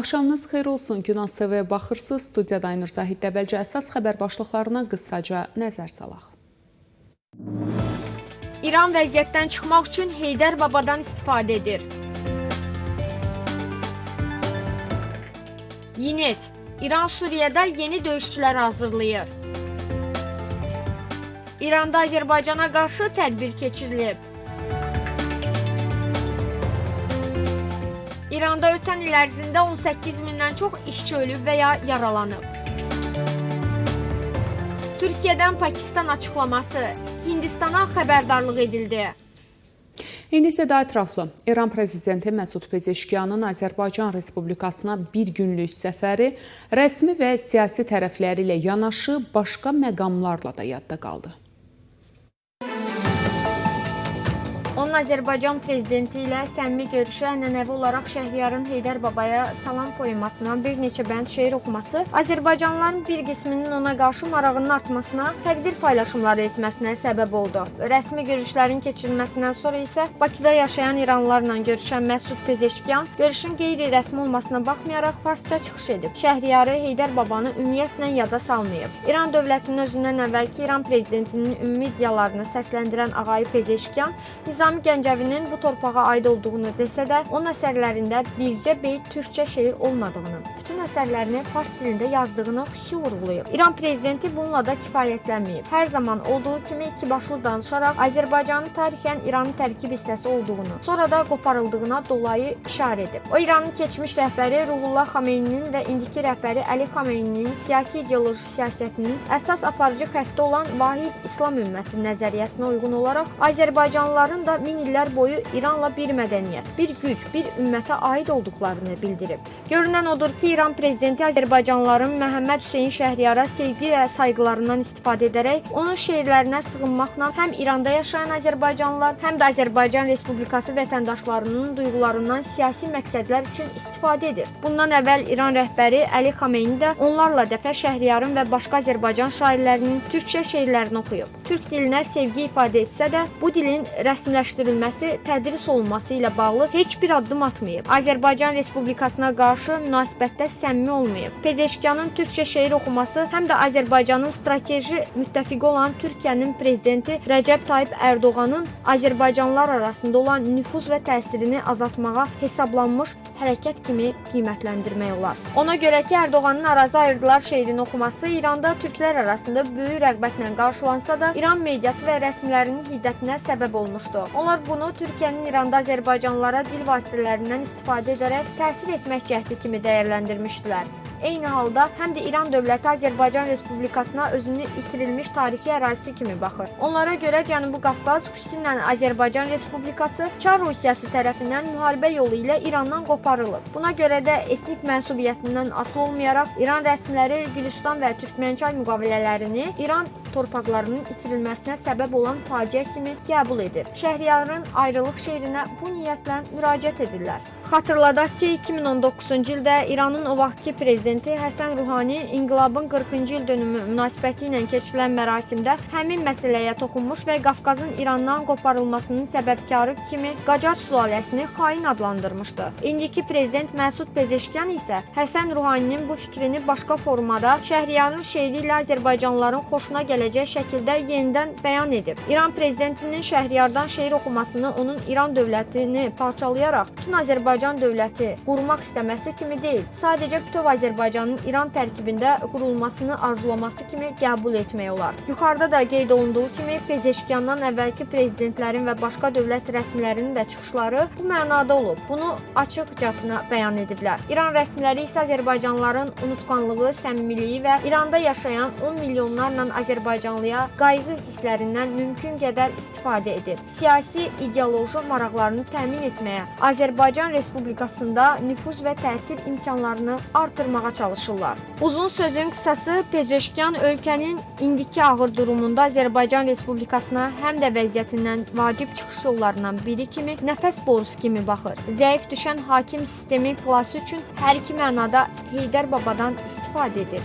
Axşamınız xeyir olsun. Günaz TV-yə baxırsınız. Studiyada Aynur Zahid Dəvəlcə əsas xəbər başlıqlarına qısaca nəzər salaq. İran vəziyyətdən çıxmaq üçün Heydər Babadan istifadə edir. Yinet, İran Suriyada yeni döyüşçülər hazırlayır. İranda Azərbaycana qarşı tədbir keçirilib. İranda ötən il ərzində 18 mindən çox işçi ölüb və ya yaralanıb. Türkiyədən Pakistan açıqlaması, Hindistana xəbərdarlıq edildi. İndi isə daha ətraflı. İran prezidenti Məsud Pezeşkiyanın Azərbaycan Respublikasına bir günlük səfəri rəsmi və siyasi tərəfləri ilə yanaşı başqa məqamlarla da yadda qaldı. Onun Azərbaycan prezidenti ilə səmimi görüşü, ənənəvi olaraq Şəhriyarın Heydər Babaya salam qoymasına, bir neçə bənd şeir oxuması, Azərbaycanlıların bir qisminin ona qarşı marağının artmasına, təqdir paylaşımları etməsinə səbəb oldu. Rəsmi görüşlərin keçirilməsindən sonra isə Bakıda yaşayan İranlılarla görüşən Məsud Pezeşkiyan, görüşün qeyri-rəsmi olmasına baxmayaraq farsça çıxış edib. Şəhriyarı Heydər Babanı ümumiyyətlə yada salmayıb. İran dövlətinin özündən əvvəlki İran prezidentinin ümumi iddialarını səsləndirən Ağay Pezeşkiyan, Nizami Gəncəvinin bu torpağa aid olduğunu desə də, onun əsərlərində bircə beyt türkçə şeir olmadığını, bütün əsərlərini fars dilində yazdığını xüsusi vurğulayıb. İran prezidenti bununla da kifayətlənməyib. Hər zaman olduğu kimi iki başlı danışaraq Azərbaycanın tarixən İranın tərkib hissəsi olduğunu, sonra da qoparıldığına dolayı işarə edib. O, İranın keçmiş rəhbəri Ruhullah Xameyninin və indiki rəhbəri Əli Xameyninin siyasi ideoloji siyasətinin əsas aparıcı xətti olan vahid İslam ümməti nəzəriyyəsinə uyğun olaraq Azərbaycanlıların da min illər boyu İranla bir mədəniyyət, bir güc, bir ümmətə aid olduqlarını bildirib. Görünən odur ki, İran prezidenti Azərbaycanlıların Məhəmməd Hüseyin Şəhriyara sevgi və sayğılarından istifadə edərək, onun şeirlərinə sığınmaqla həm İranda yaşayan Azərbaycanlılar, həm də Azərbaycan Respublikası vətəndaşlarının duyğularından siyasi məqsədlər üçün istifadə edir. Bundan əvvəl İran rəhbəri Əli Xameyni də onlarla dəfə Şəhriyarın və başqa Azərbaycan şairlərinin türkçə şeirlərini oxuyub. Türk dilinə sevgi ifadə etsə də, bu dilin rəsmiləşdirilməsi, tədris olunması ilə bağlı heç bir addım atmayıb. Azərbaycan Respublikasına qarşı münasibətdə səmimi olmayıb. Pezeşkiyanın türkçə şeir oxuması həm də Azərbaycanın strateji müttəfiqi olan Türkiyənin prezidenti Rəcəb Tayyip Ərdoğanın Azərbaycanlılar arasında olan nüfuz və təsirini azaltmağa hesablanmış hərəkət kimi qiymətləndirmək olar. Ona görə ki, Ərdoğanın Arazı ayırdılar şeirini oxuması İranda türklər arasında böyük rəğbətlə qarşılansa da, İran mediası və rəsmilərinin hiddətinə səbəb olmuşdu. Onlar bunu Türkiyənin İranda Azərbaycanlılara dil vasitələrindən istifadə edərək təsir etmək cəhdi kimi dəyərləndirmişdilər. Eyni halda həm də İran dövləti Azərbaycan Respublikasına özünü itirilmiş tarixi ərazisi kimi baxır. Onlara görə Cənubi Qafqaz, xüsusilə Azərbaycan Respublikası Çar Rusiyası tərəfindən müharibə yolu ilə İrandan qoparılıb. Buna görə də etnik mənsubiyyətindən asılı olmayaraq İran rəsmiləri Gülüstan və Türkmənçay müqavilələrini İran torpaqlarının itirilməsinə səbəb olan faciə kimi qəbul edir. Şəhriyarın ayrılıq şeirinə bu niyyətlə müraciət edirlər. Xatırladaq ki, 2019-cu ildə İranın o vaxtki prezidenti Həsən Ruhani inqilabın 40-cı il dönümü münasibəti ilə keçirilən mərasimdə həmin məsələyə toxunmuş və Qafqazın İrandan qoparılmasının səbəbkarı kimi Qacar sülaləsini xain adlandırmışdı. İndiki prezident Məsud Pezeşkiyan isə Həsən Ruhaninin bu fikrini başqa formada Şəhriyarın şeiri ilə Azərbaycanlıların xoşuna gələcək şəkildə yenidən bəyan edib. İran prezidentinin Şəhriyardan şeir oxumasını onun İran dövlətini parçalayaraq bütün Azərbaycan dövləti qurmaq istəməsi kimi deyil, sadəcə bütöv Azərbaycanın İran tərkibində qurulmasını arzulaması kimi qəbul etmək olar. Yuxarıda da qeyd olunduğu kimi Pezeşkiyandan əvvəlki prezidentlərin və başqa dövlət rəsmilərinin də çıxışları bu mənada olub. Bunu açıqcasına bəyan ediblər. İran rəsmiləri isə Azərbaycanlıların unutqanlığı, səmimiliyi və İranda yaşayan 10 milyonlarla Azərbaycanlıya qayğı hisslərindən mümkün qədər istifadə edir. Siyasi ideoloji maraqlarını təmin etməyə, Azərbaycan Respublikasında nüfuz və təsir imkanlarını artırmağa çalışırlar. Uzun sözün qısası, Pezeşkiyan ölkənin indiki ağır durumunda Azərbaycan Respublikasına həm də vəziyyətindən vacib çıxış yollarından biri kimi nəfəs borusu kimi baxır. Zəif düşən hakim sistemi plası üçün hər iki mənada Heydər Babadan istifadə edir.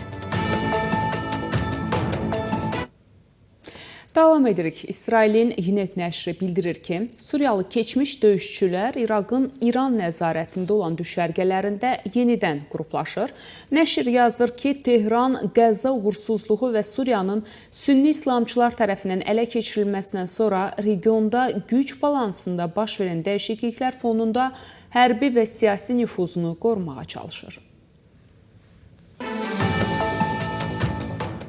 Davam edirik. İsrailin Ynet nəşri bildirir ki, Suriyalı keçmiş döyüşçülər İraqın İran nəzarətində olan düşərgələrində yenidən qruplaşır. Nəşr yazır ki, Tehran, Qəzza uğursuzluğu və Suriyanın Sünni İslamçılar tərəfindən ələ keçirilməsindən sonra regionda güc balansında baş verən dəyişikliklər fonunda hərbi və siyasi nüfuzunu qorumağa çalışır.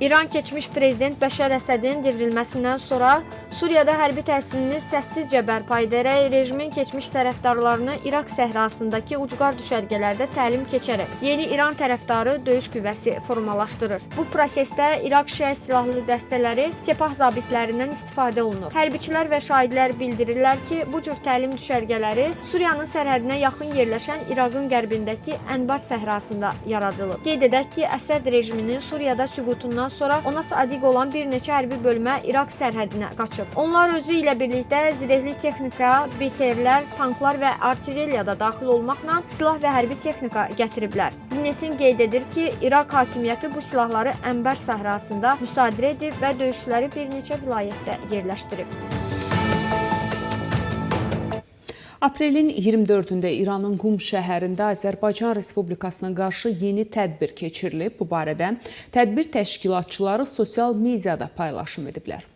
İran keçmiş prezident Bəşər Əsədin devrilməsindən sonra Suriyada hərbi təsirini səssizcə bərpa edərək rejimin keçmiş tərəfdarlarını İraq səhrasındakı ucqar düşərgələrdə təlim keçərək yeni İran tərəfdarı döyüş qüvvəsi formalaşdırır. Bu prosesdə İraq şiə silahlı dəstələri Sepah zabitlərindən istifadə olunur. Hərbiçilər və şahidlər bildirirlər ki, bu cür təlim düşərgələri Suriyanın sərhədinə yaxın yerləşən İraqın qərbindəki Ənbar səhrasında yaradılıb. Qeyd edək ki, Əsəd rejiminin Suriyada süqutundan sonra ona sadiq olan bir neçə hərbi bölmə İraq sərhədinə qaçıb. Onlar özü ilə birlikdə zirehli texnika, BTR-lər, tanklar və artilleriya da daxil olmaqla silah və hərbi texnika gətiriblər. Ynetin qeyd edir ki, İraq hakimiyyəti bu silahları Ənbar səhrasında müsadirə edib və döyüşçüləri bir neçə vilayətdə yerləşdirib. Aprelin 24-də İranın Qum şəhərində Azərbaycan Respublikasına qarşı yeni tədbir keçirilib. Bu barədə tədbir təşkilatçıları sosial mediada paylaşım ediblər.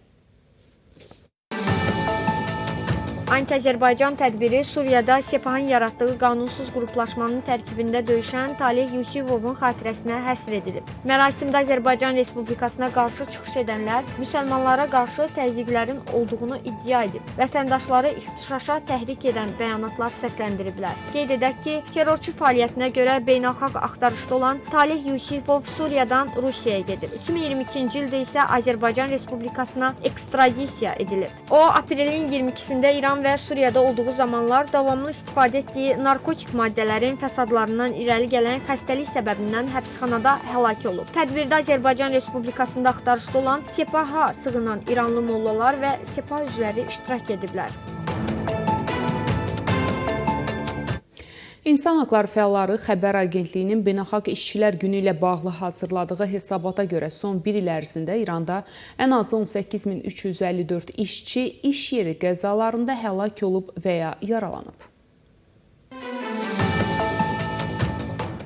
Anti-Azərbaycan tədbiri Suriyada Sepahın yaratdığı qanunsuz qruplaşmanın tərkibində döyüşən Taleh Yusifovun xatirəsinə həsr edilib. Mərasimdə Azərbaycan Respublikasına qarşı çıxış edənlər müsəlmanlara qarşı təzyiqlərin olduğunu iddia edib. Vətəndaşları ixtişaşa təhrik edən bəyanatlar səsləndiriblər. Qeyd edək ki, terrorçu fəaliyyətinə görə beynəlxalq axtarışda olan Taleh Yusifov Suriyadan Rusiyaya gedib. 2022-ci ildə isə Azərbaycan Respublikasına ekstradisiya edilib. O, aprelin 22-sində İran və Suriyada olduğu zamanlar davamlı istifadə etdiyi narkotik maddələrin fəsadlarından irəli gələn xəstəlik səbəbindən həbsxanada həlak olub. Tədbirdə Azərbaycan Respublikasında axtarışda olan Sepaha sığınan İranlı mollalar və Sepah üzvləri iştirak ediblər. İnsan Haqları Fəalları Xəbər Agentliyinin Beynəlxalq İşçilər Günü ilə bağlı hazırladığı hesabata görə son bir il ərzində İranda ən azı 18.354 işçi iş yeri qəzalarında həlak olub və ya yaralanıb.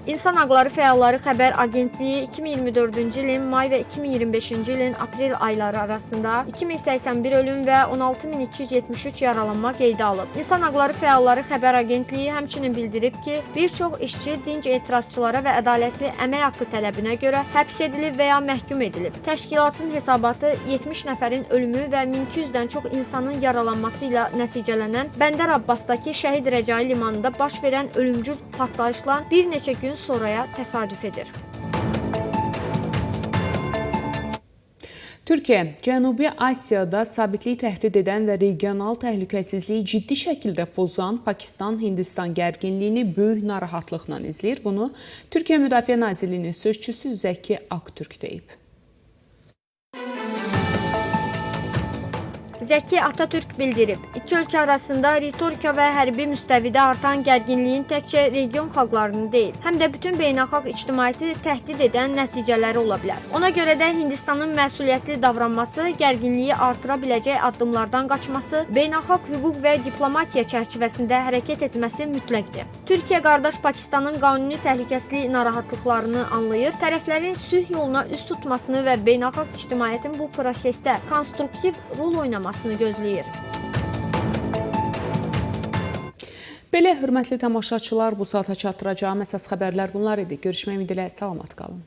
İnsan Haqları Fəalları Xəbər Agentliyi 2024-cü ilin may və 2025-ci ilin aprel ayları arasında 2081 ölüm və 16.273 yaralanma qeydə alıb. İnsan Haqları Fəalları Xəbər Agentliyi həmçinin bildirib ki, bir çox işçi dinc etirazçılara və ədalətli əmək haqqı tələbinə görə həbs edilib və ya məhkum edilib. Təşkilatın hesabatı 70 nəfərin ölümü və 1200-dən çox insanın yaralanması ilə nəticələnən Bəndər Abbasdakı Şəhid Rəcai limanında baş verən ölümcül partlayışla bir neçə gün sonraya təsadüf edir. Türkiyə, Cənubi Asiyada sabitliyi təhdid edən və regional təhlükəsizliyi ciddi şəkildə pozan Pakistan-Hindistan gərginliyini böyük narahatlıqla izləyir. Bunu Türkiyə Müdafiə Nazirliyinin sözçüsü Zəki Aktürk deyib. Zəki Atatürk bildirib, iki ölkə arasında ritorika və hərbi müstəvidə artan gərginliyin təkcə region xalqlarını deyil, həm də bütün beynəlxalq ictimaiyyəti təhdid edən nəticələri ola bilər. Ona görə də Hindistanın məsuliyyətli davranması, gərginliyi artıra biləcək addımlardan qaçması, beynəlxalq hüquq və diplomatiya çərçivəsində hərəkət etməsi mütləqdir. Türkiyə qardaş Pakistanın qanuni təhlükəsizlik narahatlıqlarını anlayır, tərəflərin sülh yoluna üst tutmasını və beynəlxalq ictimaiyyətin bu prosesdə konstruktiv rol oynamasını gözləyir. Belə hörmətli tamaşaçılar, bu saata çatdıracağım əsas xəbərlər bunlar idi. Görüşmək ümidi ilə salamat qalın.